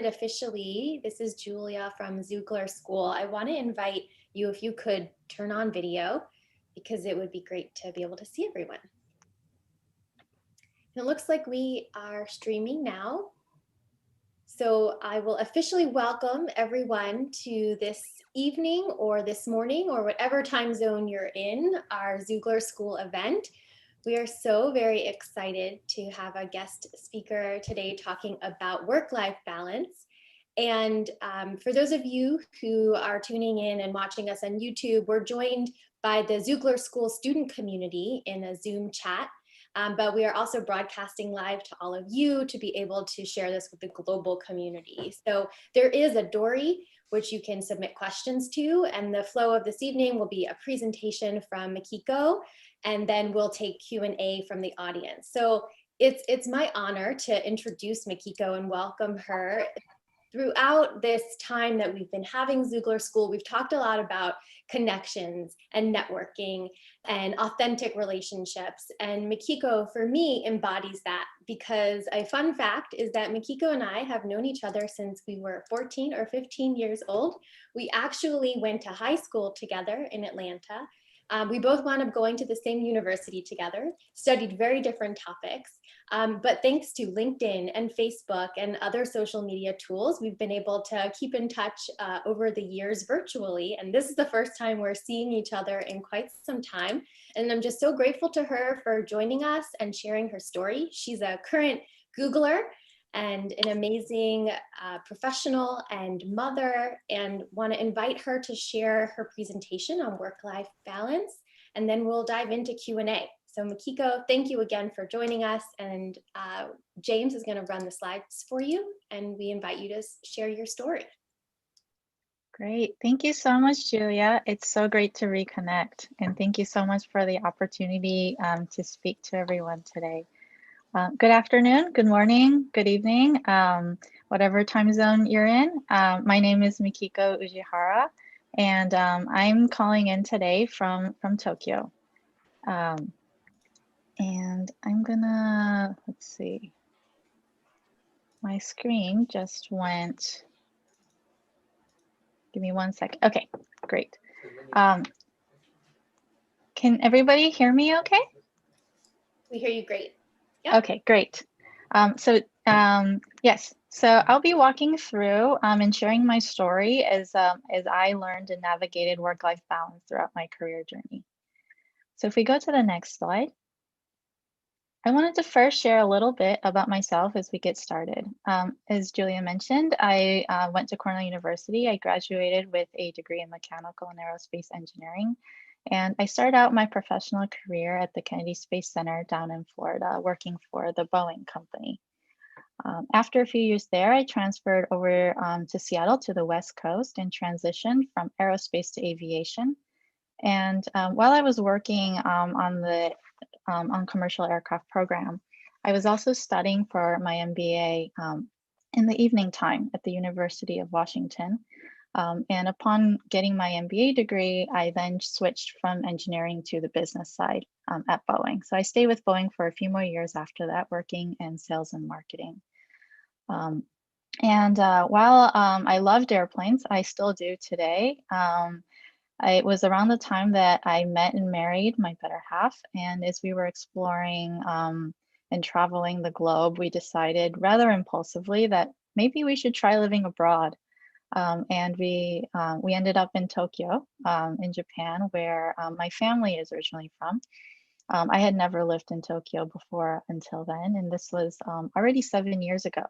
Officially, this is Julia from Xoogler School. I want to invite you, if you could turn on video, because it would be great to be able to see everyone. It looks like we are streaming now. So I will officially welcome everyone to this evening or this morning or whatever time zone you're in, our Xoogler School event. We are so very excited to have a guest speaker today talking about work-life balance. And for those of you who are tuning in and watching us on YouTube, we're joined by the Xoogler School student community in a Zoom chat. But we are also broadcasting live to all of you to be able to share this with the global community. So there is a Dory which you can submit questions to, and the flow of this evening will be a presentation from Mikiko, and then we'll take Q&A from the audience. So it's my honor to introduce Mikiko and welcome her. Throughout this time that we've been having Xoogler School, we've talked a lot about connections and networking and authentic relationships. And Mikiko, for me, embodies that, because a fun fact is that Mikiko and I have known each other since we were 14 or 15 years old. We actually went to high school together in Atlanta. We both wound up going to the same university together, studied very different topics. But thanks to LinkedIn and Facebook and other social media tools, we've been able to keep in touch over the years virtually. And this is the first time we're seeing each other in quite some time. And I'm just so grateful to her for joining us and sharing her story. She's a current Googler and an amazing professional and mother, and want to invite her to share her presentation on work-life balance. And then we'll dive into Q&A. So Mikiko, thank you again for joining us, and James is going to run the slides for you, and we invite you to share your story. Great. Thank you so much, Julia. It's so great to reconnect, and thank you so much for the opportunity to speak to everyone today. Good afternoon, good morning, good evening, whatever time zone you're in. My name is Mikiko Ujihara, and I'm calling in today from Tokyo. And I'm gonna, let's see, my screen just went, give me 1 second. Okay, great. Can everybody hear me okay? We hear you great. Yep. Okay, great. Yes, so I'll be walking through and sharing my story as I learned and navigated work-life balance throughout my career journey. So if we go to the next slide. I wanted to first share a little bit about myself as we get started. As Julia mentioned, I went to Cornell University. I graduated with a degree in mechanical and aerospace engineering. And I started out my professional career at the Kennedy Space Center down in Florida, working for the Boeing company. After a few years there, I transferred over to Seattle to the West Coast and transitioned from aerospace to aviation. And while I was working on commercial aircraft program, I was also studying for my MBA in the evening time at the University of Washington. And upon getting my MBA degree, I then switched from engineering to the business side at Boeing. So I stayed with Boeing for a few more years after that, working in sales and marketing. While I loved airplanes, I still do today. It was around the time that I met and married my better half. And as we were exploring and traveling the globe, we decided rather impulsively that maybe we should try living abroad. And we ended up in Tokyo, in Japan, where my family is originally from. I had never lived in Tokyo before until then, and this was already 7 years ago.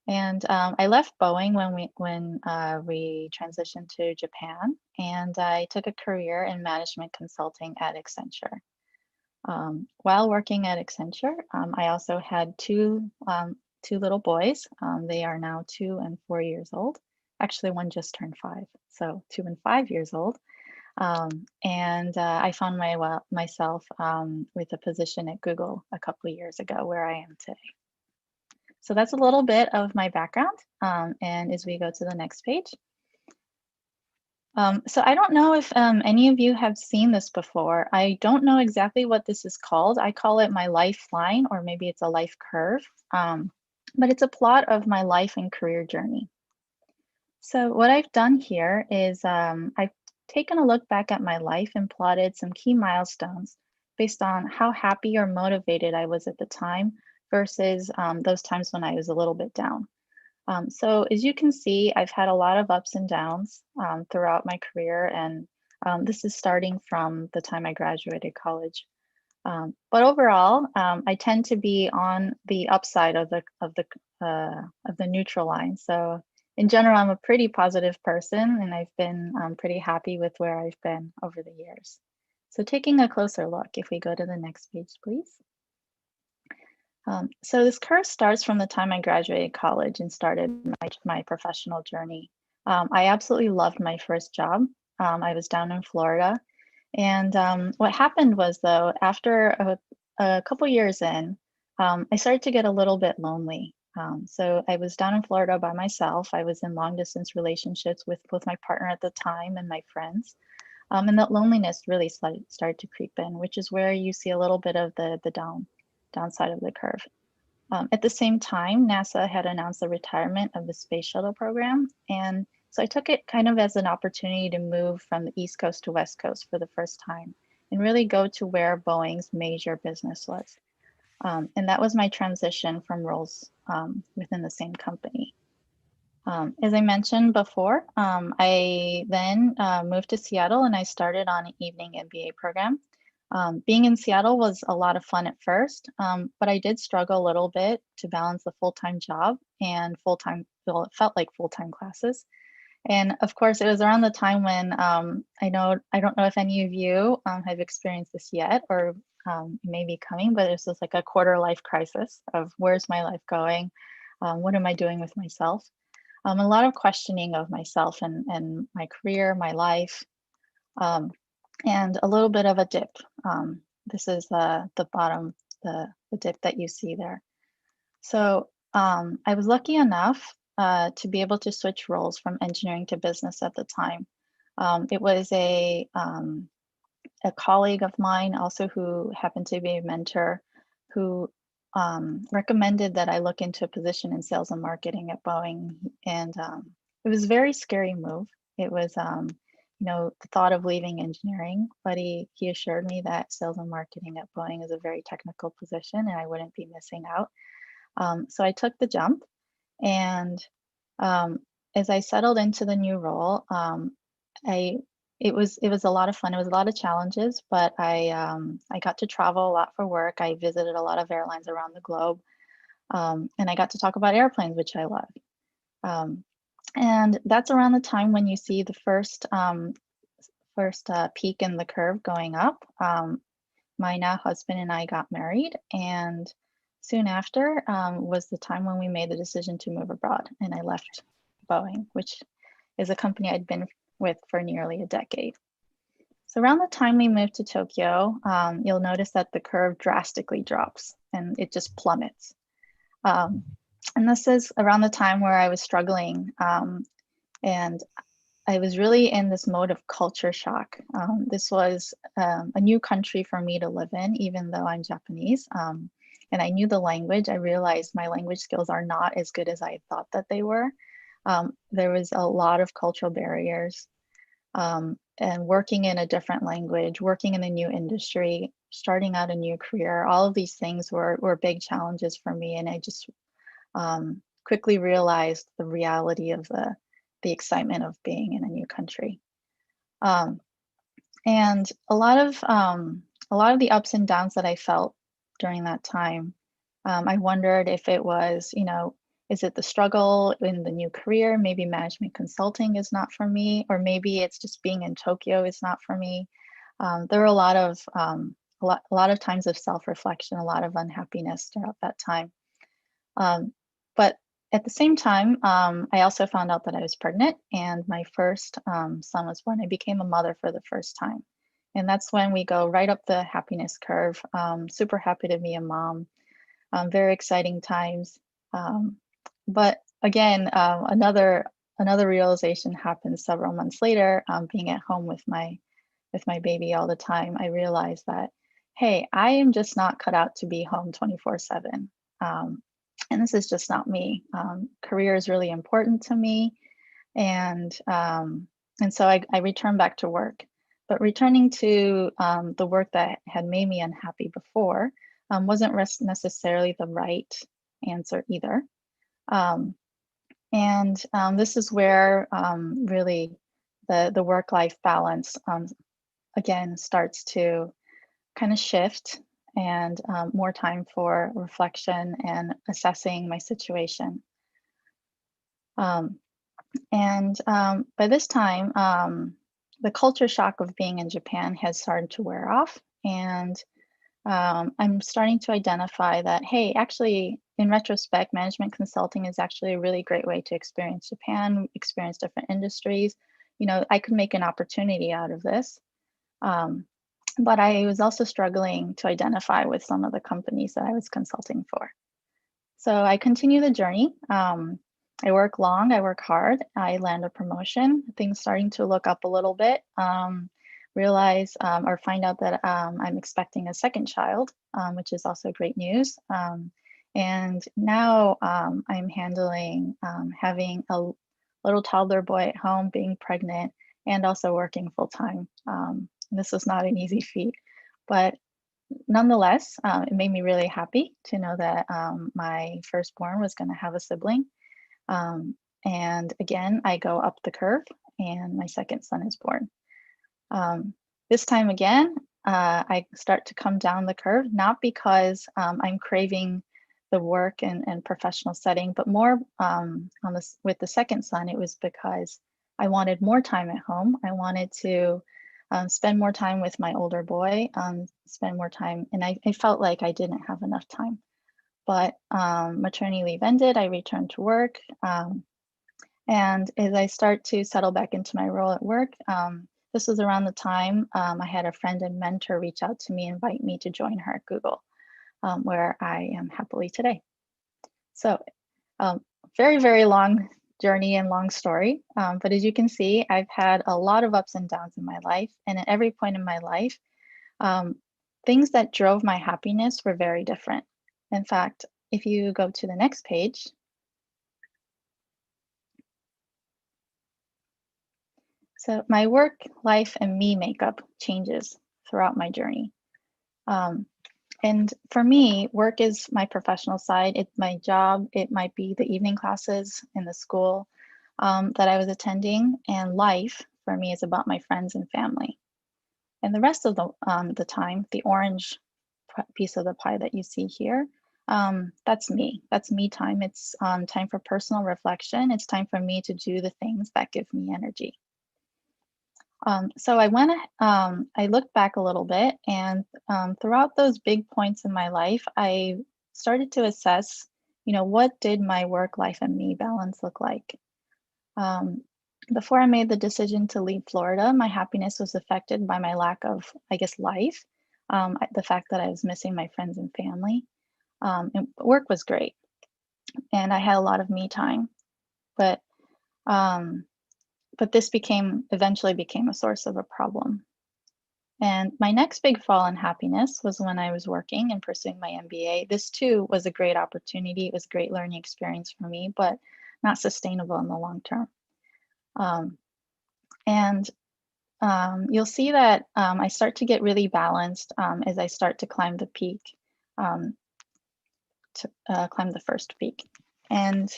And I left Boeing when we transitioned to Japan, and I took a career in management consulting at Accenture. While working at Accenture, I also had two little boys. They are now 2 and 4 years old. Actually, one just turned 5, so 2 and 5 years old. I found myself with a position at Google a couple of years ago, where I am today. So that's a little bit of my background. And as we go to the next page. So I don't know if any of you have seen this before. I don't know exactly what this is called. I call it my lifeline, or maybe it's a life curve. but it's a plot of my life and career journey. So what I've done here is I've taken a look back at my life and plotted some key milestones based on how happy or motivated I was at the time versus those times when I was a little bit down. So as you can see, I've had a lot of ups and downs throughout my career, and this is starting from the time I graduated college. But overall, I tend to be on the upside of the neutral line. So in general, I'm a pretty positive person, and I've been pretty happy with where I've been over the years. So taking a closer look, if we go to the next page, please. So this curve starts from the time I graduated college and started my professional journey. I absolutely loved my first job. I was down in Florida. And what happened was, though, after a couple years in, I started to get a little bit lonely. So I was down in Florida by myself. I was in long distance relationships with both my partner at the time and my friends. And that loneliness really started to creep in, which is where you see a little bit of the downside of the curve. At the same time, NASA had announced the retirement of the space shuttle program. And so I took it kind of as an opportunity to move from the East Coast to West Coast for the first time and really go to where Boeing's major business was. And that was my transition from roles within the same company. As I mentioned before, I then moved to Seattle and I started on an evening MBA program. Being in Seattle was a lot of fun at first, but I did struggle a little bit to balance the full-time job and well, it felt like full-time classes. And of course, it was around the time when I don't know if any of you have experienced this yet or may be coming, but this was like a quarter life crisis of where's my life going? What am I doing with myself? A lot of questioning of myself and my career, my life, and a little bit of a dip. This is the bottom, the dip that you see there. So I was lucky enough to be able to switch roles from engineering to business at the time. It was a colleague of mine also who happened to be a mentor who recommended that I look into a position in sales and marketing at Boeing. And it was a very scary move. It was, the thought of leaving engineering, but he assured me that sales and marketing at Boeing is a very technical position and I wouldn't be missing out. So I took the jump, and as I settled into the new role, it was a lot of fun. It was a lot of challenges, but I got to travel a lot for work. I visited a lot of airlines around the globe, and I got to talk about airplanes, which I love. And that's around the time when you see the first peak in the curve going up. My now husband and I got married, and soon after was the time when we made the decision to move abroad, and I left Boeing, which is a company I'd been with for nearly a decade. So around the time we moved to Tokyo, you'll notice that the curve drastically drops and it just plummets. And this is around the time where I was struggling, and I was really in this mode of culture shock. This was a new country for me to live in, even though I'm Japanese. And I knew the language. I realized my language skills are not as good as I thought that they were. There was a lot of cultural barriers. And working in a different language, working in a new industry, starting out a new career, all of these things were big challenges for me. And I just quickly realized the reality of the excitement of being in a new country. And a lot of the ups and downs that I felt during that time, I wondered if it was, is it the struggle in the new career? Maybe management consulting is not for me, or maybe it's just being in Tokyo is not for me. There were a lot of times of self-reflection, a lot of unhappiness throughout that time. But at the same time, I also found out that I was pregnant, and my first son was born. I became a mother for the first time. And that's when we go right up the happiness curve. Super happy to be a mom. Very exciting times. But again, another realization happened several months later. Being at home with my baby all the time, I realized that, hey, I am just not cut out to be home 24/7. And this is just not me. Career is really important to me. And so I returned back to work. But returning to the work that had made me unhappy before wasn't necessarily the right answer either. This is where really the work-life balance again starts to kind of shift, and more time for reflection and assessing my situation. By this time, the culture shock of being in Japan has started to wear off, and I'm starting to identify that, hey, actually, in retrospect, management consulting is actually a really great way to experience Japan, experience different industries. I could make an opportunity out of this. But I was also struggling to identify with some of the companies that I was consulting for. So I continue the journey. I work long, I work hard, I land a promotion, things starting to look up a little bit, realize or find out that I'm expecting a second child, which is also great news. And now I'm handling having a little toddler boy at home, being pregnant, and also working full time. This was not an easy feat, but nonetheless, it made me really happy to know that my firstborn was going to have a sibling. And again, I go up the curve and my second son is born. This time again, I start to come down the curve, not because I'm craving the work and professional setting, but more with the second son, it was because I wanted more time at home. I wanted to spend more time with my older boy, spend more time, and I felt like I didn't have enough time. But maternity leave ended, I returned to work. And as I start to settle back into my role at work, this was around the time I had a friend and mentor reach out to me, invite me to join her at Google, where I am happily today. So very, very long journey and long story. But as you can see, I've had a lot of ups and downs in my life. And at every point in my life, things that drove my happiness were very different. In fact, if you go to the next page, so my work, life, and me makeup changes throughout my journey. And for me, work is my professional side. It's my job. It might be the evening classes in the school that I was attending. And life for me is about my friends and family. And the rest of the time, the orange piece of the pie that you see here, that's me. That's me time. It's time for personal reflection. It's time for me to do the things that give me energy. So I looked back a little bit, and throughout those big points in my life, I started to assess, what did my work life and me balance look like? Before I made the decision to leave Florida, my happiness was affected by my lack of, life, the fact that I was missing my friends and family. And work was great, and I had a lot of me time, but this eventually became a source of a problem. And my next big fall in happiness was when I was working and pursuing my MBA. This too was a great opportunity. It was a great learning experience for me, but not sustainable in the long term. You'll see that I start to get really balanced as I start to climb the peak, climb the first peak. And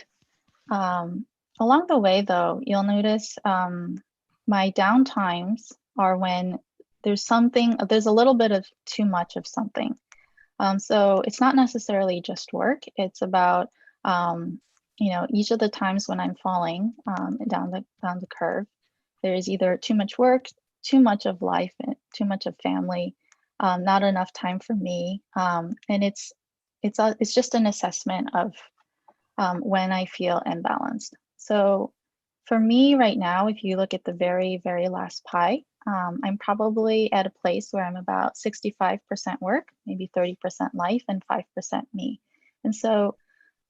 along the way, though, you'll notice my down times are when there's a little bit of too much of something. So it's not necessarily just work. It's about, each of the times when I'm falling down the curve, there is either too much work, too much of life, too much of family, not enough time for me. And it's just an assessment of when I feel imbalanced. So for me right now, if you look at the very, very last pie, I'm probably at a place where I'm about 65% work, maybe 30% life, and 5% me. And so,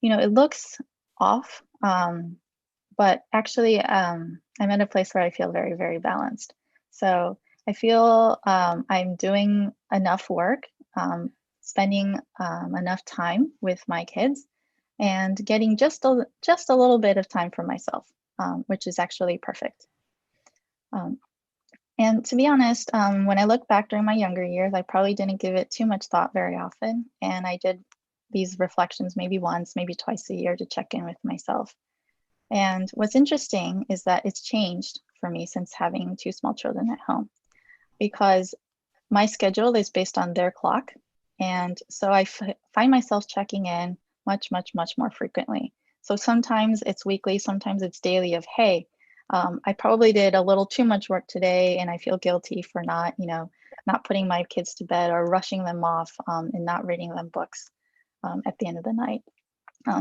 it looks off, but actually I'm at a place where I feel very, very balanced. So I feel I'm doing enough work, spending enough time with my kids, and getting just a little bit of time for myself, which is actually perfect. And to be honest, when I look back during my younger years, I probably didn't give it too much thought very often. And I did these reflections maybe once, maybe twice a year to check in with myself. And what's interesting is that it's changed for me since having two small children at home, because my schedule is based on their clock. And so I find myself checking in much, much, much more frequently. So sometimes it's weekly, sometimes it's daily of, hey, I probably did a little too much work today and I feel guilty for not, not putting my kids to bed or rushing them off and not reading them books at the end of the night.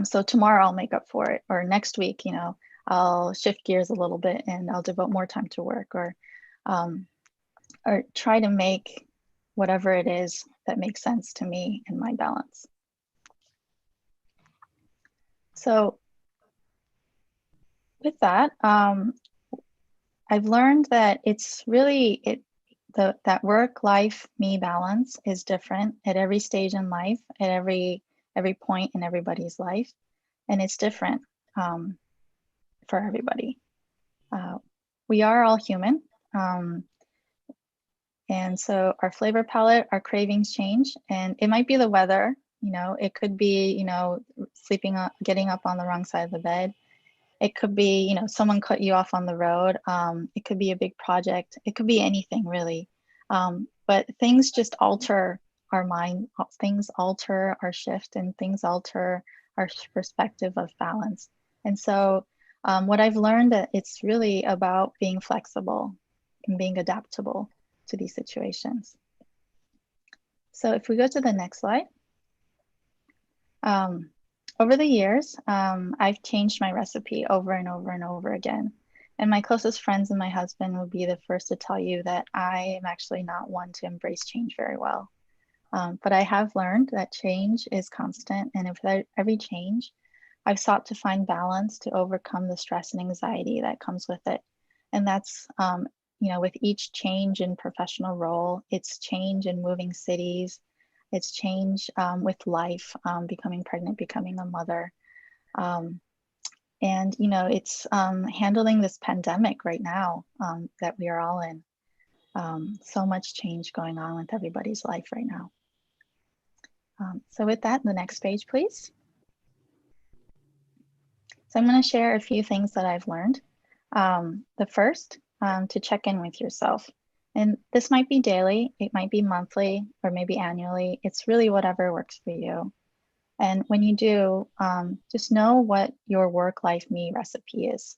So tomorrow I'll make up for it, or next week, I'll shift gears a little bit and I'll devote more time to work, or try to make whatever it is that makes sense to me and my balance. So with that, I've learned that it's really, that work-life me balance is different at every stage in life, at every point in everybody's life, and it's different for everybody. We are all human, and so our flavor palette, our cravings change, and it might be the weather. It could be getting up on the wrong side of the bed. It could be someone cut you off on the road. It could be a big project. It could be anything really. But things just alter our mind. Things alter our shift, and things alter our perspective of balance. And so what I've learned, that it's really about being flexible and being adaptable to these situations. So if we go to the next slide. Over the years, I've changed my recipe over and over and over again. And my closest friends and my husband will be the first to tell you that I am actually not one to embrace change very well. But I have learned that change is constant, and with every change, I've sought to find balance to overcome the stress and anxiety that comes with it. And that's, with each change in professional role, it's change in moving cities, it's change with life, becoming pregnant, becoming a mother. And, it's handling this pandemic right now that we are all in. So much change going on with everybody's life right now. So with that, the next page, please. So I'm going to share a few things that I've learned. The first, to check in with yourself. And this might be daily, it might be monthly, or maybe annually. It's really whatever works for you. And when you do, just know what your work-life me recipe is.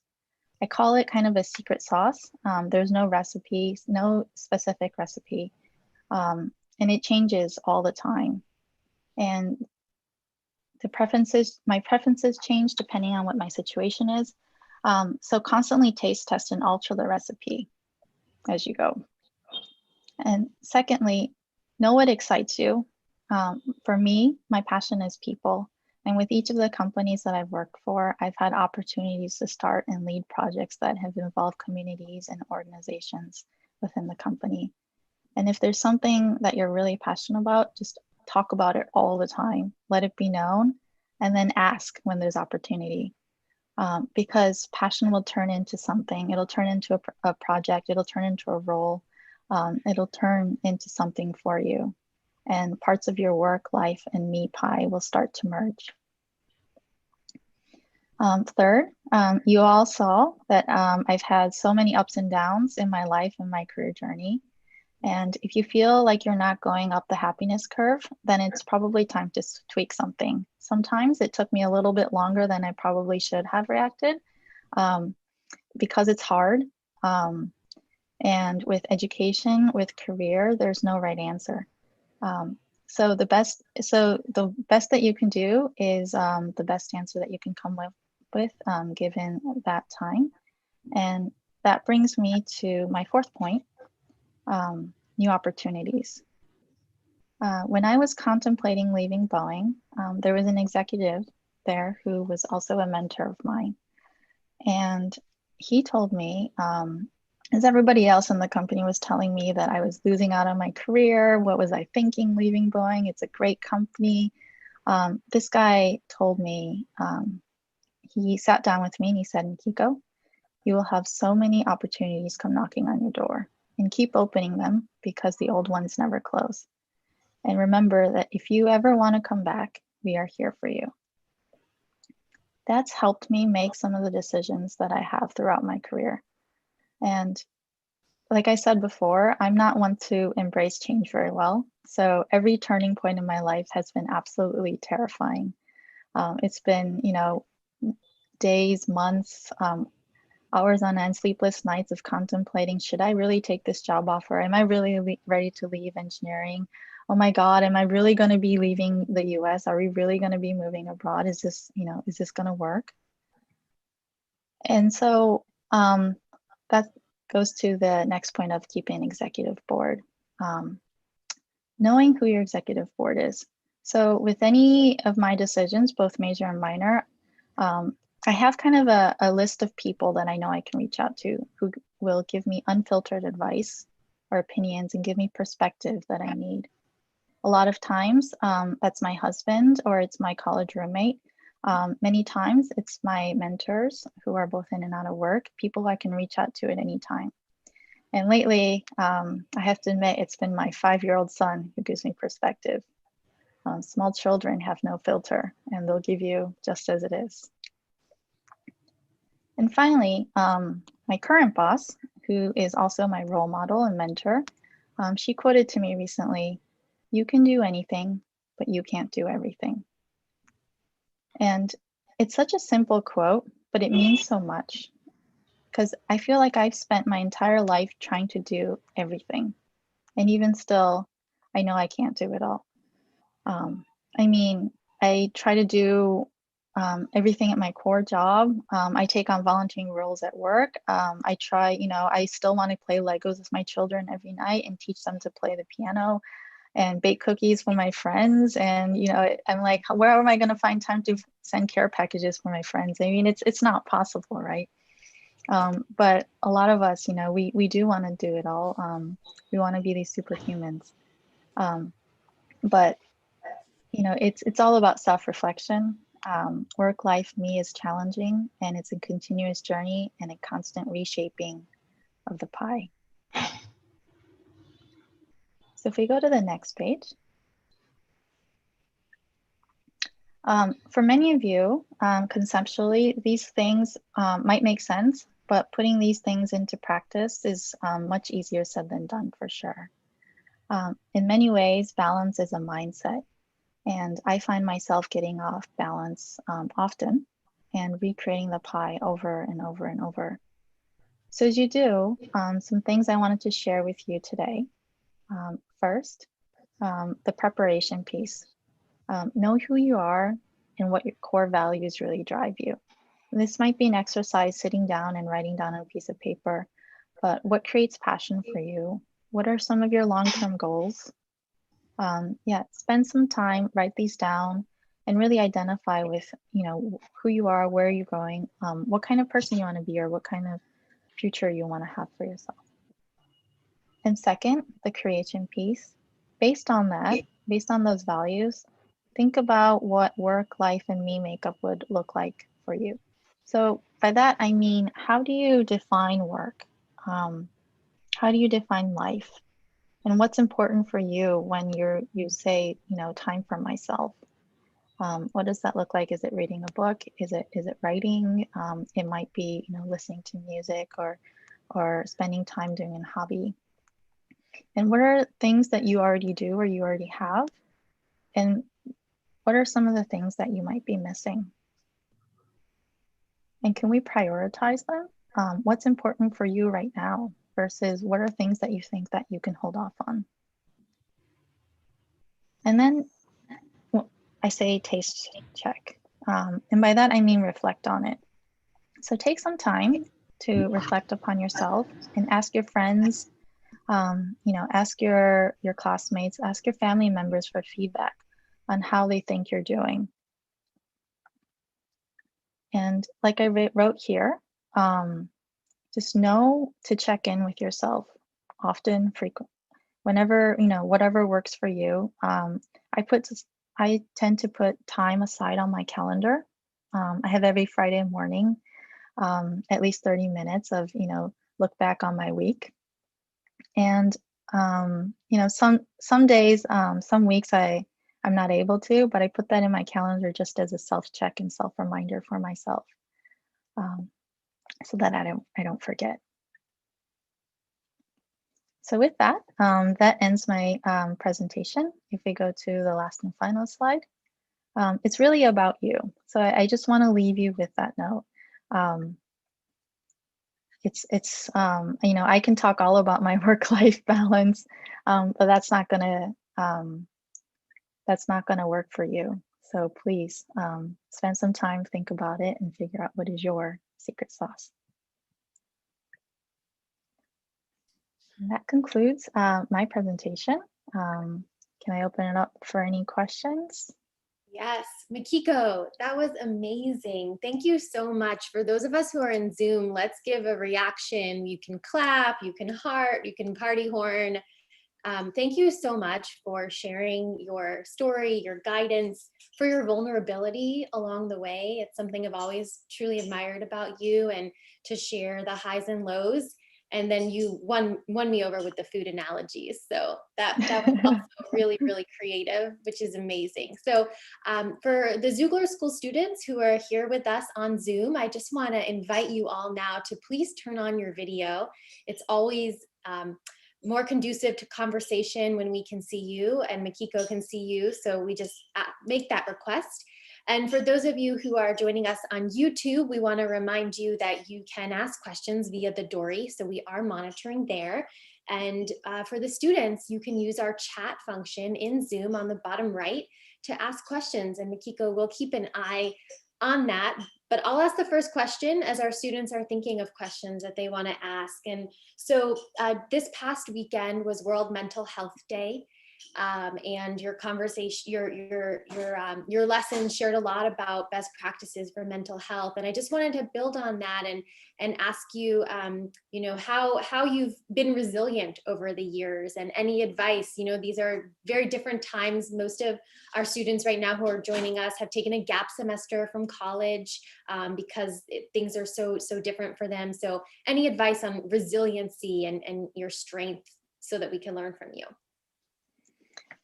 I call it kind of a secret sauce. There's no recipe, no specific recipe, and it changes all the time. And my preferences change depending on what my situation is. So constantly taste test and alter the recipe as you go. And secondly, know what excites you. For me, my passion is people. And with each of the companies that I've worked for, I've had opportunities to start and lead projects that have involved communities and organizations within the company. And if there's something that you're really passionate about, just talk about it all the time. Let it be known, and then ask when there's opportunity. Because passion will turn into something. It'll turn into a project. It'll turn into a role. It'll turn into something for you. And parts of your work, life, and me pie will start to merge. Third, you all saw that I've had so many ups and downs in my life and my career journey. And if you feel like you're not going up the happiness curve, then it's probably time to tweak something. Sometimes it took me a little bit longer than I probably should have reacted, because it's hard. And with education, with career, there's no right answer. So the best that you can do is the best answer that you can come with given that time. And that brings me to my fourth point, new opportunities. When I was contemplating leaving Boeing, there was an executive there who was also a mentor of mine. And he told me, as everybody else in the company was telling me that I was losing out on my career, what was I thinking leaving Boeing? It's a great company. This guy told me, he sat down with me and he said, Mikiko, you will have so many opportunities come knocking on your door, and keep opening them because the old ones never close. And remember that if you ever want to come back, we are here for you. That's helped me make some of the decisions that I have throughout my career. And like I said before, I'm not one to embrace change very well. So every turning point in my life has been absolutely terrifying. It's been, days, months, hours on end, sleepless nights of contemplating, should I really take this job offer? Am I really ready to leave engineering? Oh my God, am I really going to be leaving the US? Are we really going to be moving abroad? Is this going to work? And so that goes to the next point of keeping an executive board. Knowing who your executive board is. So with any of my decisions, both major and minor, I have kind of a list of people that I know I can reach out to who will give me unfiltered advice or opinions and give me perspective that I need. A lot of times that's my husband or it's my college roommate. Many times it's my mentors who are both in and out of work, people I can reach out to at any time. And lately, I have to admit, it's been my 5-year-old son who gives me perspective. Small children have no filter and they'll give you just as it is. And finally, my current boss, who is also my role model and mentor, she quoted to me recently, "You can do anything, but you can't do everything." And it's such a simple quote, but it means so much because I feel like I've spent my entire life trying to do everything. And even still, I know I can't do it all. I try to do everything at my core job. I take on volunteering roles at work. I try, I still want to play Legos with my children every night and teach them to play the piano and bake cookies for my friends. And, I'm like, where am I going to find time to send care packages for my friends? I mean, it's not possible, right? But a lot of us, we do want to do it all. We want to be these superhumans. But it's all about self-reflection. Work life me is challenging, and it's a continuous journey and a constant reshaping of the pie. So if we go to the next page, for many of you, conceptually, these things might make sense, but putting these things into practice is much easier said than done for sure. In many ways, balance is a mindset. And I find myself getting off balance often and recreating the pie over and over and over. So as you do, some things I wanted to share with you today. First, the preparation piece. Know who you are and what your core values really drive you. This might be an exercise sitting down and writing down on a piece of paper, but what creates passion for you? What are some of your long-term goals? Spend some time, write these down, and really identify with, who you are, where you're going, what kind of person you want to be, or what kind of future you want to have for yourself. And second, the creation piece. Based on that, based on those values, think about what work, life, and me makeup would look like for you. So by that, I mean, how do you define work? How do you define life? And what's important for you when you say, time for myself? What does that look like? Is it reading a book? Is it writing? It might be, listening to music or spending time doing a hobby. And what are things that you already do or you already have? And what are some of the things that you might be missing? And can we prioritize them? What's important for you right now versus what are things that you think that you can hold off on? And then I say taste check. And by that, I mean reflect on it. So take some time to reflect upon yourself and ask your friends, ask your classmates, ask your family members for feedback on how they think you're doing. And like I wrote here, just know to check in with yourself often, frequent, whenever, whatever works for you. I tend to put time aside on my calendar. I have every Friday morning, at least 30 minutes of, look back on my week. And some days, some weeks I'm not able to, but I put that in my calendar just as a self-check and self-reminder for myself, so that I don't forget. So with that, that ends my presentation. If we go to the last and final slide, it's really about you. So I just want to leave you with that note. It's I can talk all about my work-life balance, but that's not gonna work for you. So please spend some time, think about it, and figure out what is your secret sauce. And that concludes my presentation. Can I open it up for any questions? Yes, Mikiko, that was amazing. Thank you so much. For those of us who are in Zoom, let's give a reaction. You can clap, you can heart, you can party horn. Thank you so much for sharing your story, your guidance, for your vulnerability along the way. It's something I've always truly admired about you, and to share the highs and lows. And then you won me over with the food analogies. So that was also really, really creative, which is amazing. So for the Xoogler School students who are here with us on Zoom, I just want to invite you all now to please turn on your video. It's always more conducive to conversation when we can see you and Mikiko can see you. So we just make that request. And for those of you who are joining us on YouTube, we want to remind you that you can ask questions via the Dory. So we are monitoring there. And for the students, you can use our chat function in Zoom on the bottom right to ask questions. And Mikiko will keep an eye on that. But I'll ask the first question as our students are thinking of questions that they want to ask. And so this past weekend was World Mental Health Day. And your conversation, your lesson shared a lot about best practices for mental health. And I just wanted to build on that and ask you, how you've been resilient over the years, and any advice. These are very different times. Most of our students right now who are joining us have taken a gap semester from college because things are so different for them. So any advice on resiliency and your strength so that we can learn from you?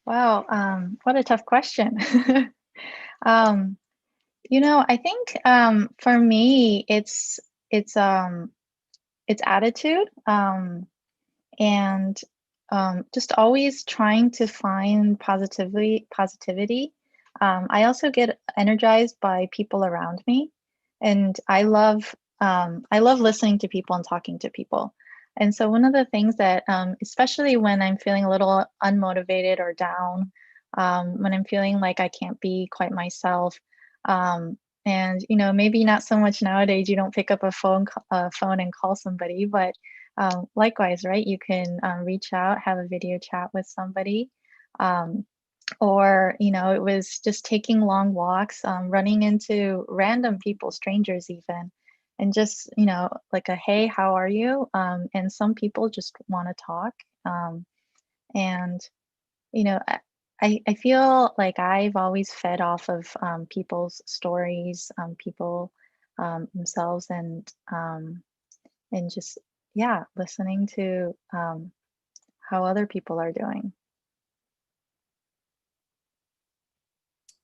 Wow, what a tough question. I think for me, it's attitude, and just always trying to find positivity. I also get energized by people around me, and I love listening to people and talking to people. And so one of the things that, especially when I'm feeling a little unmotivated or down, when I'm feeling like I can't be quite myself, and maybe not so much nowadays, you don't pick up a phone and call somebody, but likewise, right? You can reach out, have a video chat with somebody, or it was just taking long walks, running into random people, strangers even, and just like a hey, how are you? And some people just want to talk, and I feel like I've always fed off of people's stories, people themselves, and just listening to how other people are doing.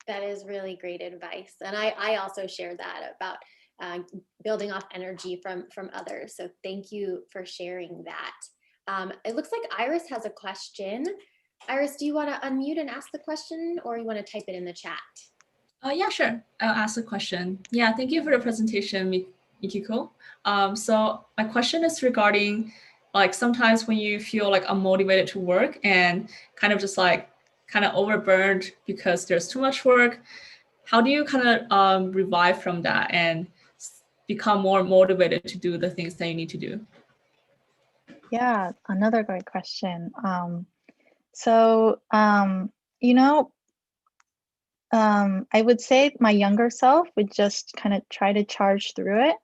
That is really great advice. And I also share that about building off energy from others. So thank you for sharing that. It looks like Iris has a question. Iris, do you want to unmute and ask the question, or you want to type it in the chat? Yeah, sure. I'll ask the question. Yeah, thank you for the presentation, Mikiko. So my question is regarding, like, sometimes when you feel like unmotivated to work and kind of overburned because there's too much work, how do you kind of revive from that and become more motivated to do the things that you need to do? Yeah, another great question. I would say my younger self would just kind of try to charge through it.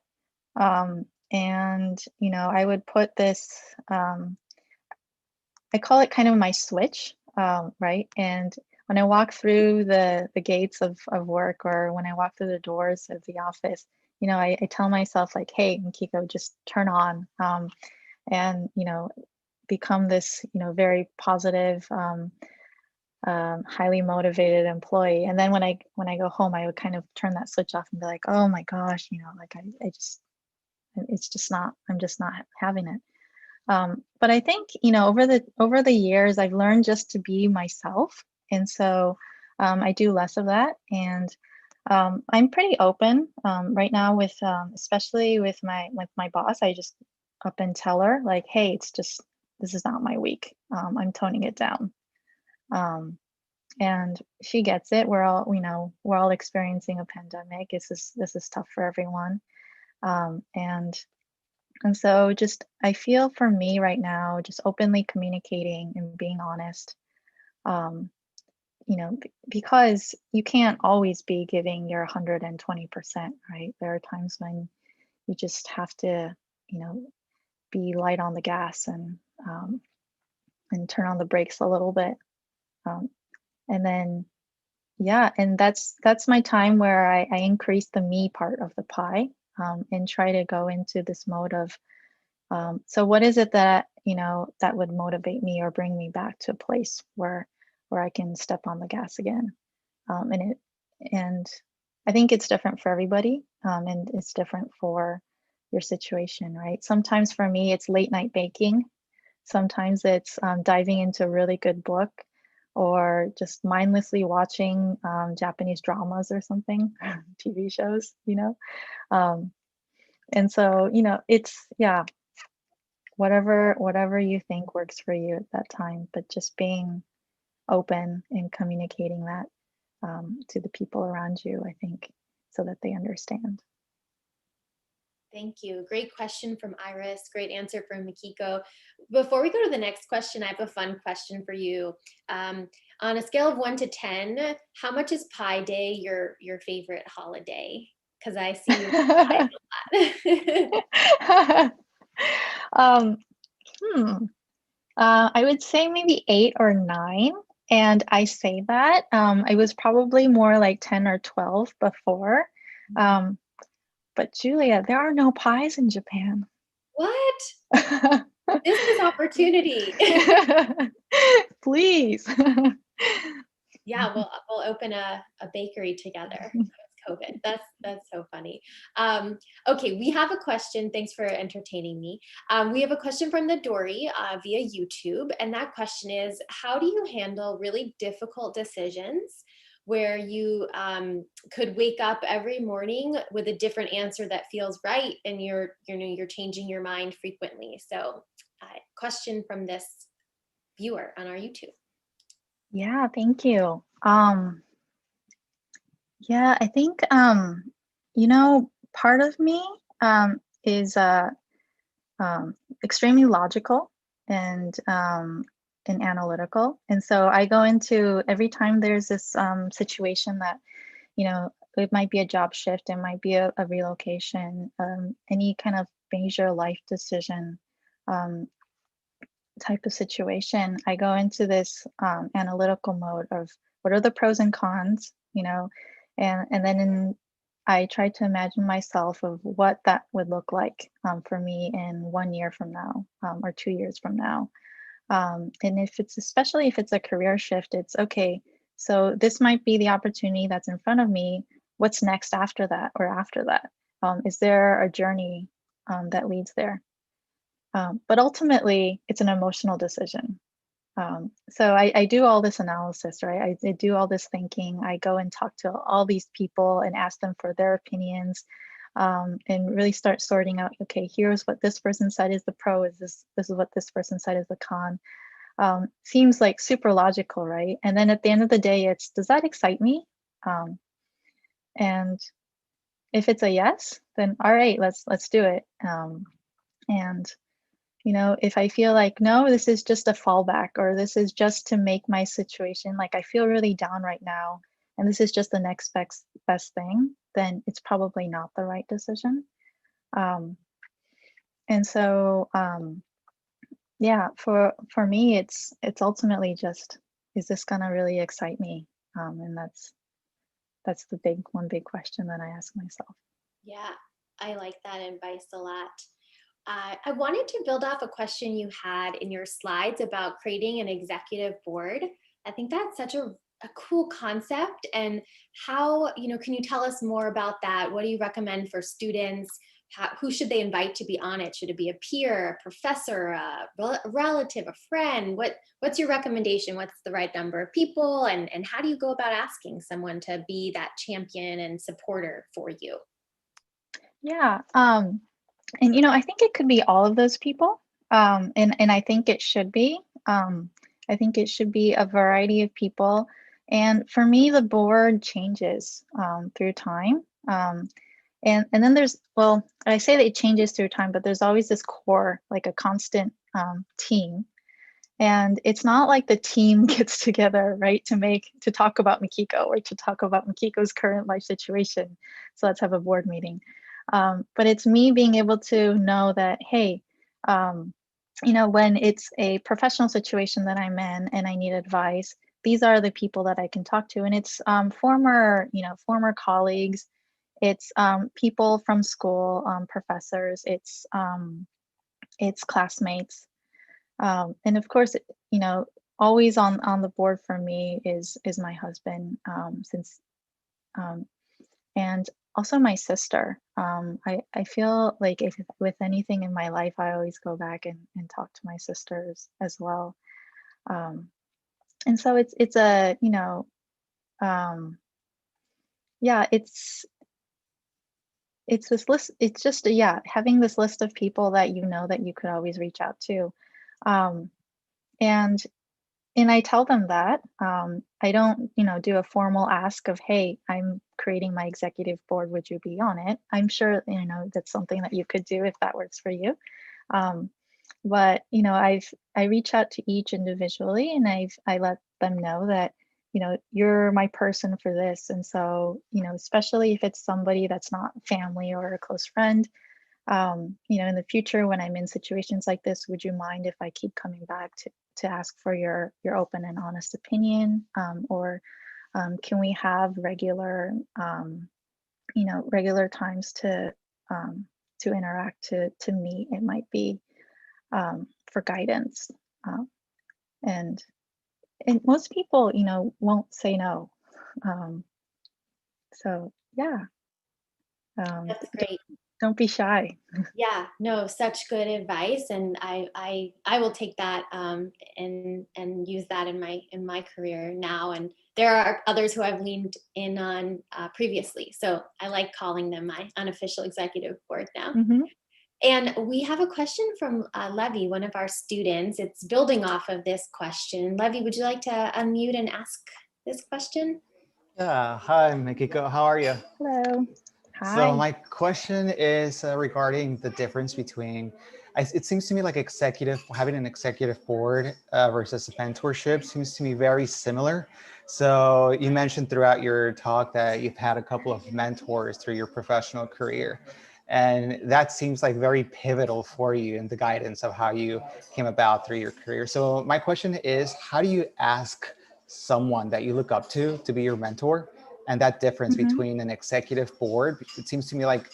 And I would put this, I call it kind of my switch, right? And when I walk through the gates of work, or when I walk through the doors of the office, you know, I tell myself like, hey, Mikiko, just turn on, and, you know, become this, you know, very positive, highly motivated employee. And then when I go home, I would kind of turn that switch off and be like, oh my gosh, you know, like I just, it's just not, I'm just not having it. But I think, you know, over the years, I've learned just to be myself. And so I do less of that. And I'm pretty open right now with, especially with my boss. I just up and tell her like, hey, it's just, this is not my week. I'm toning it down. And she gets it. We're all, you know, we're all experiencing a pandemic. This is tough for everyone. And so just, I feel for me right now, just openly communicating and being honest, you know, because you can't always be giving your 120%, right? There are times when you just have to, you know, be light on the gas and turn on the brakes a little bit. And then, yeah, and that's my time where I increase the me part of the pie, and try to go into this mode of, so what is it that, you know, that would motivate me or bring me back to a place where I can step on the gas again? And I think it's different for everybody, and it's different for your situation, right? Sometimes for me, it's late night baking. Sometimes it's diving into a really good book, or just mindlessly watching Japanese dramas or something, TV shows, you know? And so, you know, it's, yeah, whatever you think works for you at that time, but just being open and communicating that to the people around you, I think, so that they understand. Thank you. Great question from Iris. Great answer from Mikiko. Before we go to the next question, I have a fun question for you. On a scale of 1 to 10, how much is Pi Day your favorite holiday? Because I see you a lot. I would say maybe 8 or 9. And I say that I was probably more like 10 or 12 before. But Julia, there are no pies in Japan. What? This is opportunity. Please. Yeah, we'll open a bakery together. COVID. That's so funny. Okay, we have a question. Thanks for entertaining me. We have a question from the Dory via YouTube, and that question is, how do you handle really difficult decisions where you could wake up every morning with a different answer that feels right, and you're changing your mind frequently? So, question from this viewer on our YouTube. Yeah, thank you. Yeah, I think, you know, part of me is extremely logical and analytical. And so I go into every time there's this situation that, you know, it might be a job shift, it might be a relocation, any kind of major life decision type of situation, I go into this analytical mode of what are the pros and cons, you know, and then I try to imagine myself of what that would look like for me in 1 year from now, or 2 years from now. And if it's, especially if it's a career shift, it's okay, so this might be the opportunity that's in front of me. What's next after that, or after that? Is there a journey that leads there? But ultimately, it's an emotional decision. So I do all this analysis, right? I do all this thinking. I go and talk to all these people and ask them for their opinions, and really start sorting out, okay, here's what this person said is the pro, this is what this person said is the con. Seems like super logical, right? And then at the end of the day, it's, does that excite me? And if it's a yes, then all right, let's do it. And you know, if I feel like, no, this is just a fallback, or this is just to make my situation, like I feel really down right now, and this is just the next best thing, then it's probably not the right decision. And so, yeah, for me, it's ultimately just, is this gonna really excite me? And that's the one big question that I ask myself. Yeah, I like that advice a lot. I wanted to build off a question you had in your slides about creating an executive board. I think that's such a cool concept. And how, can you tell us more about that? What do you recommend for students? Who should they invite to be on it? Should it be a peer, a professor, a relative, a friend? What's your recommendation? What's the right number of people? And how do you go about asking someone to be that champion and supporter for you? Yeah. And I think it could be all of those people. And I think it should be. I think it should be a variety of people. And for me, the board changes through time. And then there's, well, I say that it changes through time, but there's always this core, like a constant team. And it's not like the team gets together, right, to talk about Mikiko or to talk about Mikiko's current life situation. So let's have a board meeting. But it's me being able to know that, hey, when it's a professional situation that I'm in and I need advice, these are the people that I can talk to. And it's former colleagues, it's people from school, professors, it's classmates. And of course, always on the board for me is my husband, and also my sister. I feel like if with anything in my life, I always go back and talk to my sisters as well. And so it's a, yeah, it's this list. It's just, yeah, having this list of people that that you could always reach out to. And I tell them that I don't, do a formal ask of, hey, I'm creating my executive board. Would you be on it? I'm sure, that's something that you could do if that works for you. But, I reach out to each individually and I let them know that, you're my person for this. And so, especially if it's somebody that's not family or a close friend, in the future when I'm in situations like this, would you mind if I keep coming back to ask for your open and honest opinion? Or can we have regular, regular times to interact, to meet? It might be for guidance. And most people, won't say no. So yeah. That's great. Don't be shy. Yeah, no, such good advice, and I will take that and use that in my career now. And there are others who I've leaned in on previously, so I like calling them my unofficial executive board now. Mm-hmm. And we have a question from Levy, one of our students. It's building off of this question. Levy, would you like to unmute and ask this question? Yeah, hi, Mikiko. How are you? Hello. So Hi. my question is regarding the difference between, it seems to me like having an executive board versus a mentorship seems to me very similar. So you mentioned throughout your talk that you've had a couple of mentors through your professional career. And that seems like very pivotal for you in the guidance of how you came about through your career. So my question is, how do you ask someone that you look up to be your mentor? And that difference Mm-hmm. between an executive board, it seems to me like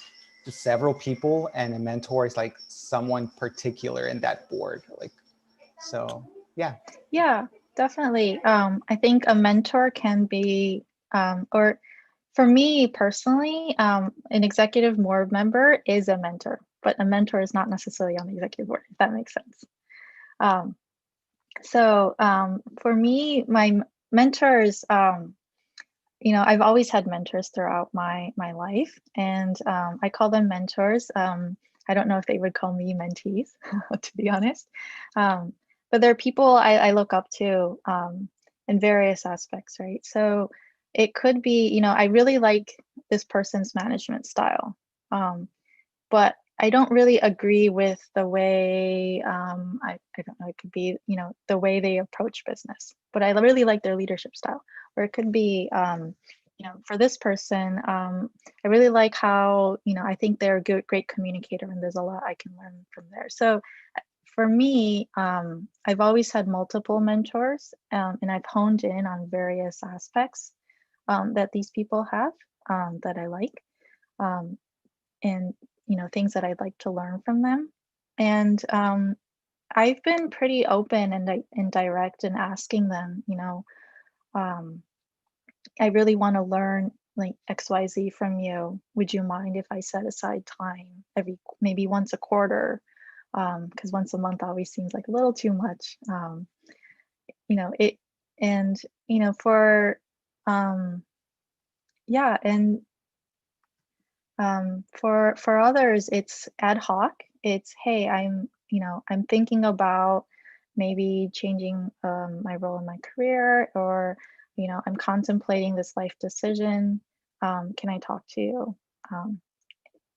several people, and a mentor is like someone particular in that board. So yeah. Yeah, definitely. I think a mentor can be, or for me personally, an executive board member is a mentor, but a mentor is not necessarily on the executive board, if that makes sense. So for me, my mentors, I've always had mentors throughout my life, and I call them mentors. I don't know if they would call me mentees, to be honest. But they're people I look up to in various aspects, right? So it could be, I really like this person's management style, but I don't really agree with the way, I don't know, it could be, the way they approach business, but I really like their leadership style. Or it could be, for this person, I really like how, I think they're a great communicator, and there's a lot I can learn from there. So for me, I've always had multiple mentors, and I've honed in on various aspects that these people have that I like, and things that I'd like to learn from them. And I've been pretty open and direct in asking them, I really want to learn like XYZ from you. Would you mind if I set aside time maybe once a quarter? Because once a month always seems like a little too much. It and for yeah, and for others it's ad hoc. It's, hey, I'm thinking about maybe changing my role in my career, or I'm contemplating this life decision. Can I talk to you?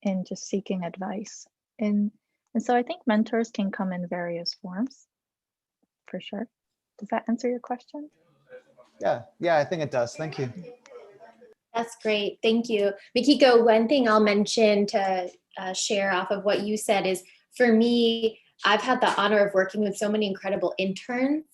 And just seeking advice. And so I think mentors can come in various forms, for sure. Does that answer your question? Yeah, I think it does. Thank you. That's great. Thank you. Mikiko, one thing I'll mention to share off of what you said is, for me, I've had the honor of working with so many incredible interns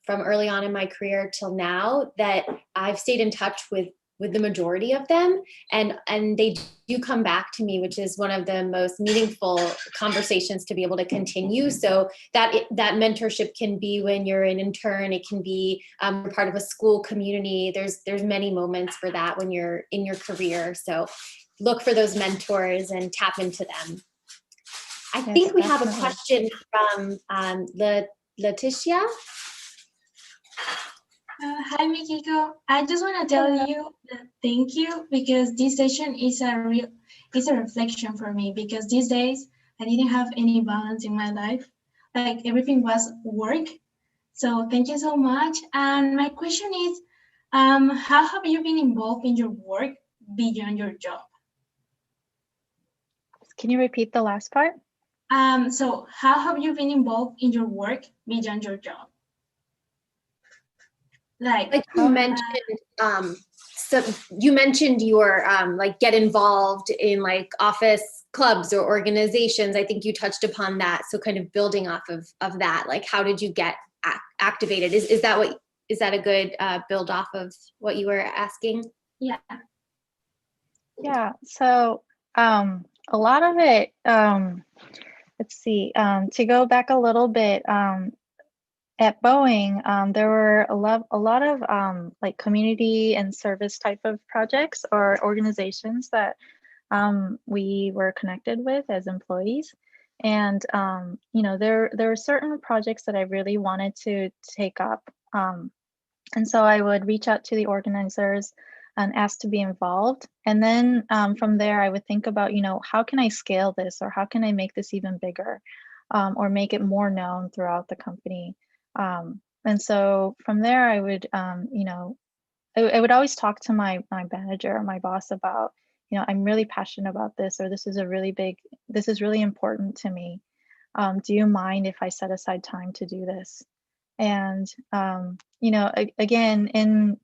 from early on in my career till now that I've stayed in touch with the majority of them, and they do come back to me, which is one of the most meaningful conversations to be able to continue. So that mentorship can be when you're an intern, it can be part of a school community. There's many moments for that when you're in your career. So look for those mentors and tap into them. I think we have a question from Leticia. Hi, Mikiko. I just want to tell you that thank you, because this session is a reflection for me, because these days I didn't have any balance in my life. Like, everything was work. So thank you so much. And my question is, how have you been involved in your work beyond your job? Can you repeat the last part? So how have you been involved in your work beyond your job? Like you mentioned, so you mentioned your like get involved in like office clubs or organizations. I think you touched upon that. So kind of building off of that, like how did you get activated? Is that a good build off of what you were asking? Yeah. Yeah. So a lot of it. Let's see. To go back a little bit. At Boeing, there were a lot of like community and service type of projects or organizations that we were connected with as employees. And there were certain projects that I really wanted to take up. And so I would reach out to the organizers and ask to be involved. And then from there, I would think about, how can I scale this, or how can I make this even bigger, or make it more known throughout the company. And so from there, I would, I would always talk to my manager or my boss about, I'm really passionate about this, or this is really important to me. Do you mind if I set aside time to do this? And, again, and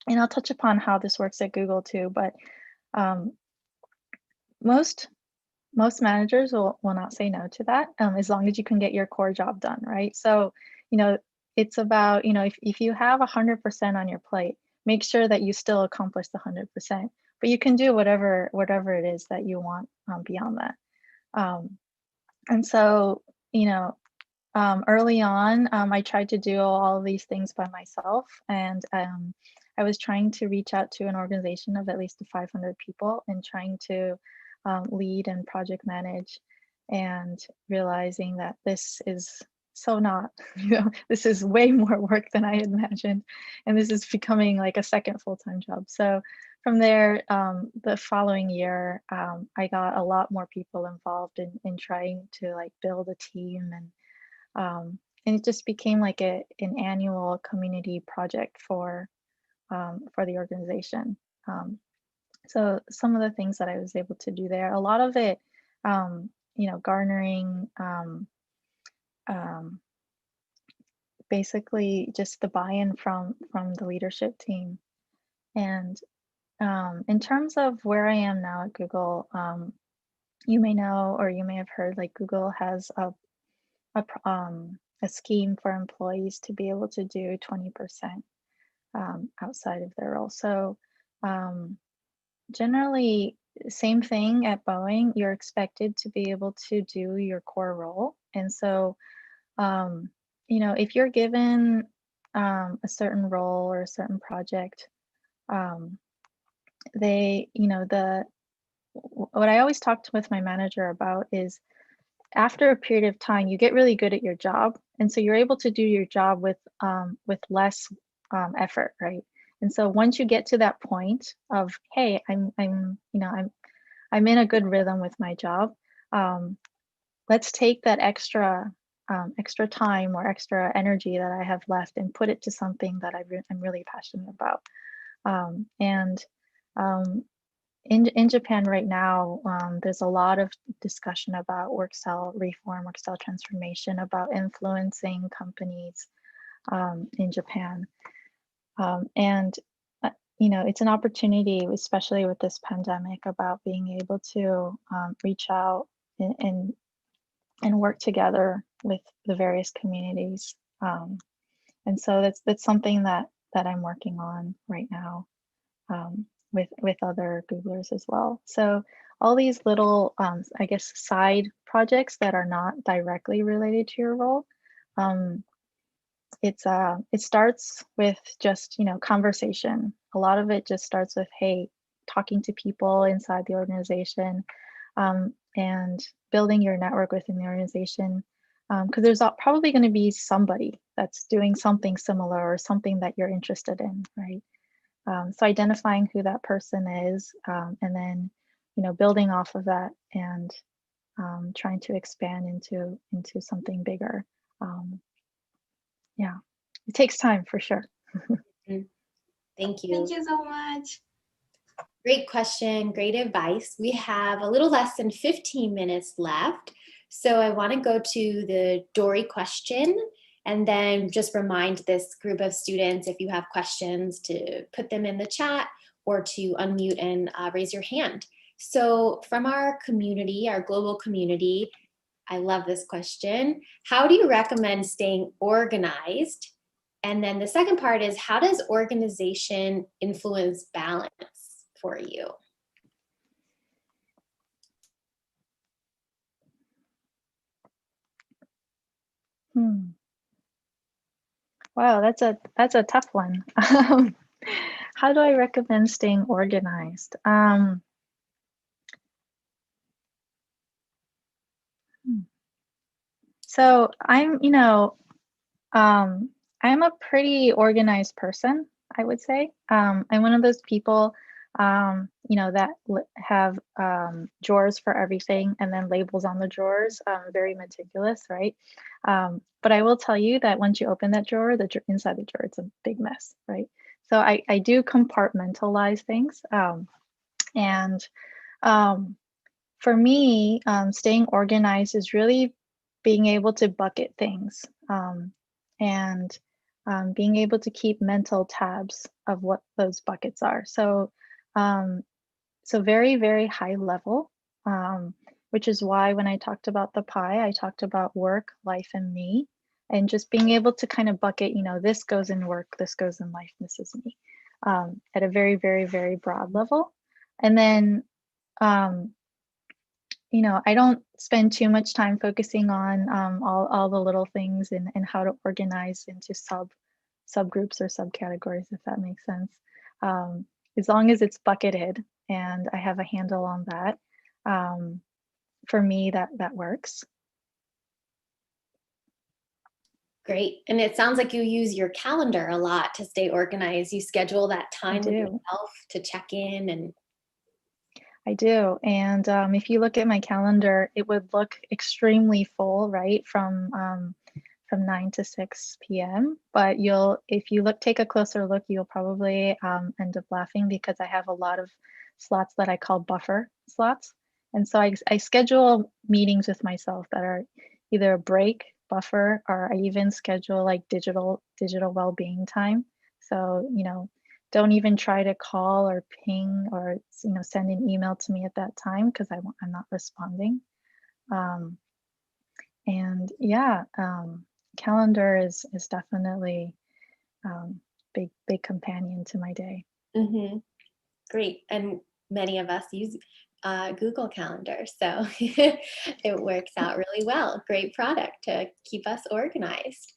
I'll touch upon how this works at Google too, but most managers will not say no to that, as long as you can get your core job done, right? So, it's about, if you have 100% on your plate, make sure that you still accomplish the 100%, but you can do whatever it is that you want beyond that. And so, early on, I tried to do all of these things by myself, and I was trying to reach out to an organization of at least 500 people and trying to lead and project manage, and realizing that this is so not, this is way more work than I had imagined, and this is becoming like a second full-time job. So from there, the following year, I got a lot more people involved in trying to like build a team, and it just became like an annual community project for the organization. So some of the things that I was able to do there, a lot of it, garnering basically just the buy-in from the leadership team. And in terms of where I am now at Google, you may know, or you may have heard, like Google has a a scheme for employees to be able to do 20% outside of their role. So generally, same thing at Boeing, you're expected to be able to do your core role. And so, if you're given a certain role or a certain project, what I always talk with my manager about is after a period of time, you get really good at your job, and so you're able to do your job with less effort, right? And so once you get to that point of, hey, I'm in a good rhythm with my job. Let's take that extra time or extra energy that I have left and put it to something that I'm really passionate about. In Japan right now, there's a lot of discussion about work style reform, work style transformation, about influencing companies in Japan. It's an opportunity, especially with this pandemic, about being able to reach out and work together with the various communities. And so that's something that I'm working on right now. With other Googlers as well. So all these little, I guess, side projects that are not directly related to your role, it starts with just, conversation. A lot of it just starts with, hey, talking to people inside the organization, and building your network within the organization. Because there's probably going to be somebody that's doing something similar or something that you're interested in, right? So identifying who that person is, and then, building off of that and trying to expand into something bigger. Yeah, it takes time for sure. Thank you. Thank you so much. Great question, great advice. We have a little less than 15 minutes left. So I want to go to the Dory question and then just remind this group of students, if you have questions, to put them in the chat or to unmute and raise your hand. So from our community, our global community, I love this question. How do you recommend staying organized? And then the second part is, how does organization influence balance for you? Wow, that's a tough one. How do I recommend staying organized? So I'm a pretty organized person, I would say. I'm one of those people, that have drawers for everything and then labels on the drawers, very meticulous, right? But I will tell you that once you open that drawer, inside the drawer, it's a big mess, right? So I do compartmentalize things. For me, staying organized is really being able to bucket things, and being able to keep mental tabs of what those buckets are. So, very, very high level, which is why when I talked about the pie, I talked about work, life, and me, and just being able to kind of bucket, this goes in work, this goes in life, this is me, at a very, very, very broad level. And then, I don't spend too much time focusing on all the little things and how to organize into subgroups or subcategories, if that makes sense. As long as it's bucketed and I have a handle on that, for me, that works. Great. And it sounds like you use your calendar a lot to stay organized. You schedule that time with yourself to check in. And I do. And if you look at my calendar, it would look extremely full, right? From 9 to 6 p.m. But if you take a closer look, you'll probably end up laughing because I have a lot of slots that I call buffer slots. And so I schedule meetings with myself that are either a break, buffer, or I even schedule like digital well-being time. So, don't even try to call or ping or send an email to me at that time because I'm not responding. And yeah, calendar is definitely big companion to my day. Mm-hmm. Great. And many of us use Google Calendar, so it works out really well. Great product to keep us organized.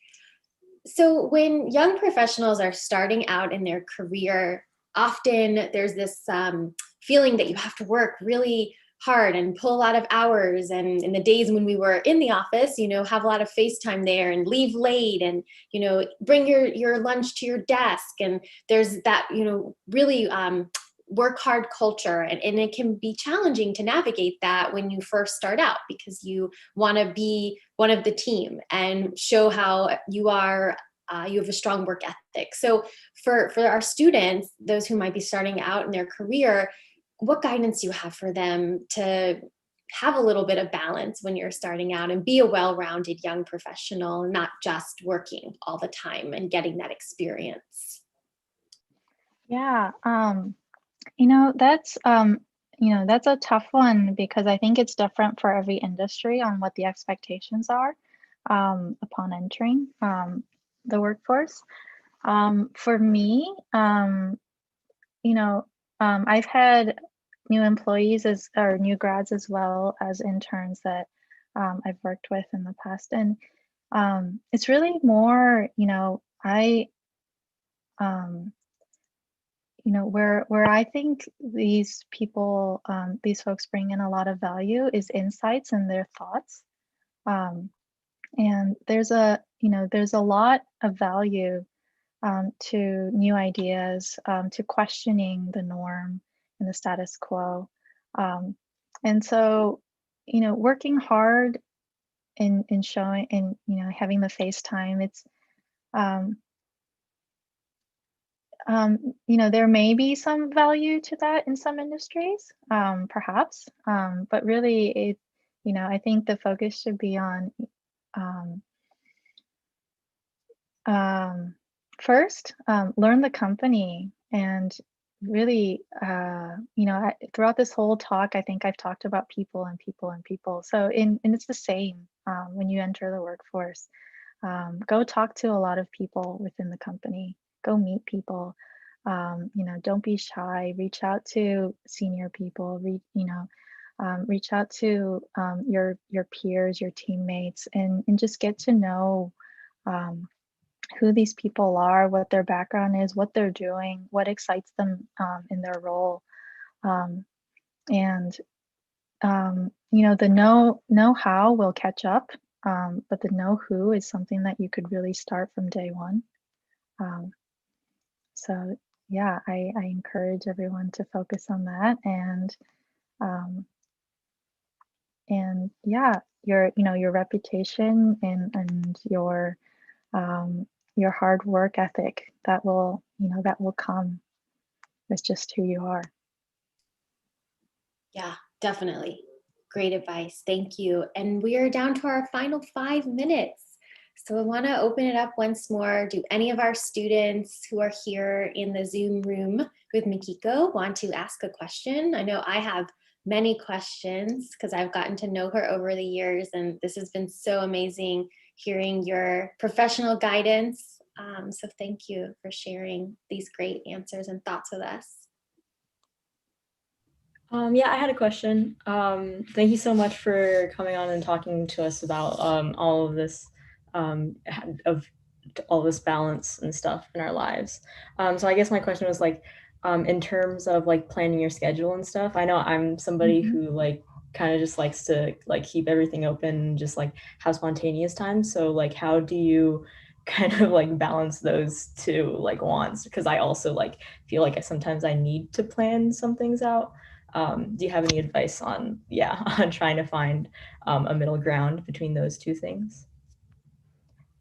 So when young professionals are starting out in their career, often there's this feeling that you have to work really hard and pull a lot of hours. And in the days when we were in the office, have a lot of FaceTime there and leave late and, bring your lunch to your desk. And there's that, really work hard culture. And it can be challenging to navigate that when you first start out, because you want to be one of the team and show how you are, you have a strong work ethic. So for our students, those who might be starting out in their career, what guidance do you have for them to have a little bit of balance when you're starting out and be a well-rounded young professional, not just working all the time and getting that experience? Yeah, that's that's a tough one, because I think it's different for every industry on what the expectations are upon entering the workforce. For me, I've had new employees or new grads as well as interns that I've worked with in the past, and it's really more, I where I think these people, these folks bring in a lot of value is insights and their thoughts. And there's a lot of value to new ideas, to questioning the norm and the status quo. And so, working hard in showing and, having the FaceTime, it's, there may be some value to that in some industries, perhaps, but really I think the focus should be on um, first, learn the company, and really, throughout this whole talk, I think I've talked about people and people and people. So, and it's the same when you enter the workforce. Go talk to a lot of people within the company. Go meet people. Don't be shy. Reach out to senior people. Reach out to your peers, your teammates, and just get to know who these people are, what their background is, what they're doing, what excites them in their role. And the know-how will catch up, but the know-who is something that you could really start from day one. So yeah, I encourage everyone to focus on that, and yeah, your reputation and your hard work ethic, that will come with just who you are. Yeah, definitely. Great advice. Thank you. And we are down to our final 5 minutes. So I want to open it up once more. Do any of our students who are here in the Zoom room with Mikiko want to ask a question? I know I have many questions because I've gotten to know her over the years, and this has been so amazing hearing your professional guidance. So thank you for sharing these great answers and thoughts with us. Yeah, I had a question. Thank you so much for coming on and talking to us about all of this, of all this balance and stuff in our lives. So I guess my question was like, in terms of like planning your schedule and stuff. I know I'm somebody who like kind of just likes to like keep everything open and just like have spontaneous time. So like, how do you kind of like balance those two like wants? Because I also like feel like sometimes I need to plan some things out. Do you have any advice on on trying to find a middle ground between those two things?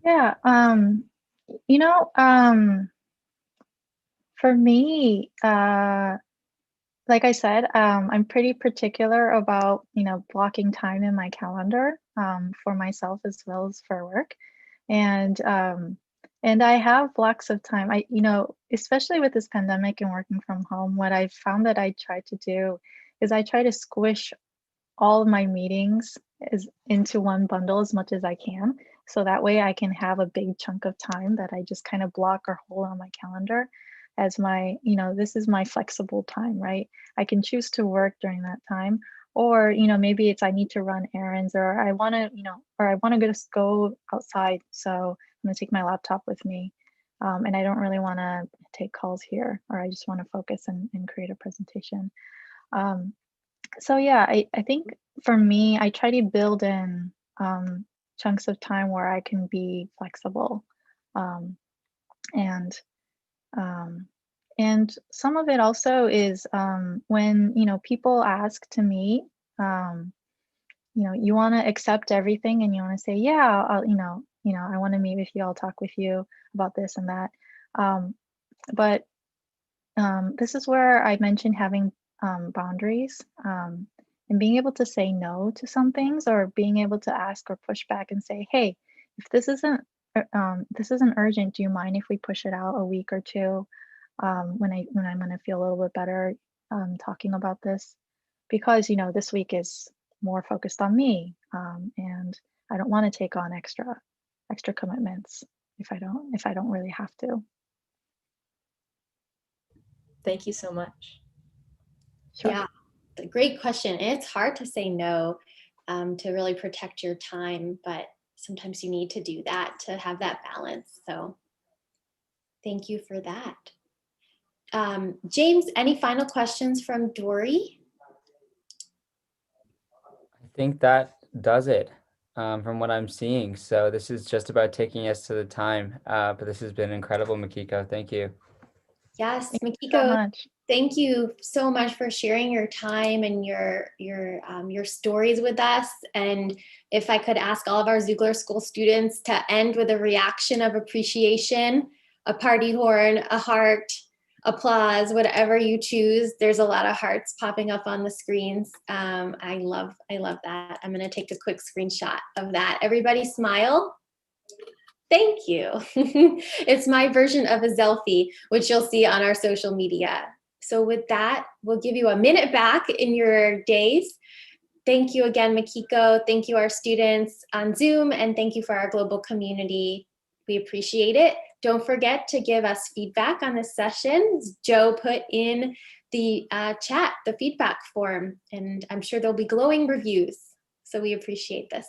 Yeah, for me, like I said, I'm pretty particular about blocking time in my calendar for myself as well as for work, and I have blocks of time. Especially with this pandemic and working from home, what I've found that I try to do is I try to squish all of my meetings is into one bundle as much as I can. So that way I can have a big chunk of time that I just kind of block or hold on my calendar as my, this is my flexible time, right? I can choose to work during that time, or, maybe it's I need to run errands, or I want to, or I want to just go outside. So I'm going to take my laptop with me. And I don't really want to take calls here, or I just want to focus and create a presentation. So yeah, I think for me, I try to build in chunks of time where I can be flexible. And some of it also is when, people ask to meet, you want to accept everything and you want to say, yeah, I want to meet with you. I'll talk with you about this and that. But this is where I mentioned having boundaries and being able to say no to some things, or being able to ask or push back and say, hey, if this isn't urgent, do you mind if we push it out a week or two when I'm going to feel a little bit better talking about this? Because this week is more focused on me, and I don't want to take on extra commitments if I don't really have to. Thank you so much. Sure. Yeah, great question. It's hard to say no to really protect your time, but sometimes you need to do that to have that balance. So thank you for that. James, any final questions from Dory? I think that does it from what I'm seeing. So this is just about taking us to the time, but this has been incredible, Mikiko. Thank you. Yes, Thank you Mikiko, so much. thank you so much for sharing your time and your stories with us. And if I could ask all of our Xoogler School students to end with a reaction of appreciation, a party horn, a heart, applause, whatever you choose. There's a lot of hearts popping up on the screens. I love that. I'm going to take a quick screenshot of that. Everybody smile. Thank you. It's my version of a selfie, which you'll see on our social media. So with that, we'll give you a minute back in your days. Thank you again, Mikiko. Thank you, our students on Zoom, and thank you for our global community. We appreciate it. Don't forget to give us feedback on this session. Joe put in the chat, the feedback form, and I'm sure there'll be glowing reviews. So we appreciate this.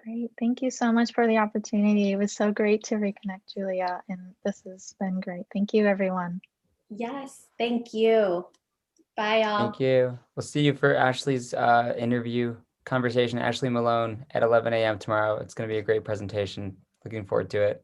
Great. Thank you so much for the opportunity. It was so great to reconnect, Julia, and this has been great. Thank you, everyone. Yes, thank you. Bye, all. Thank you. We'll see you for Ashley's interview conversation, Ashley Malone, at 11 a.m. tomorrow. It's going to be a great presentation. Looking forward to it.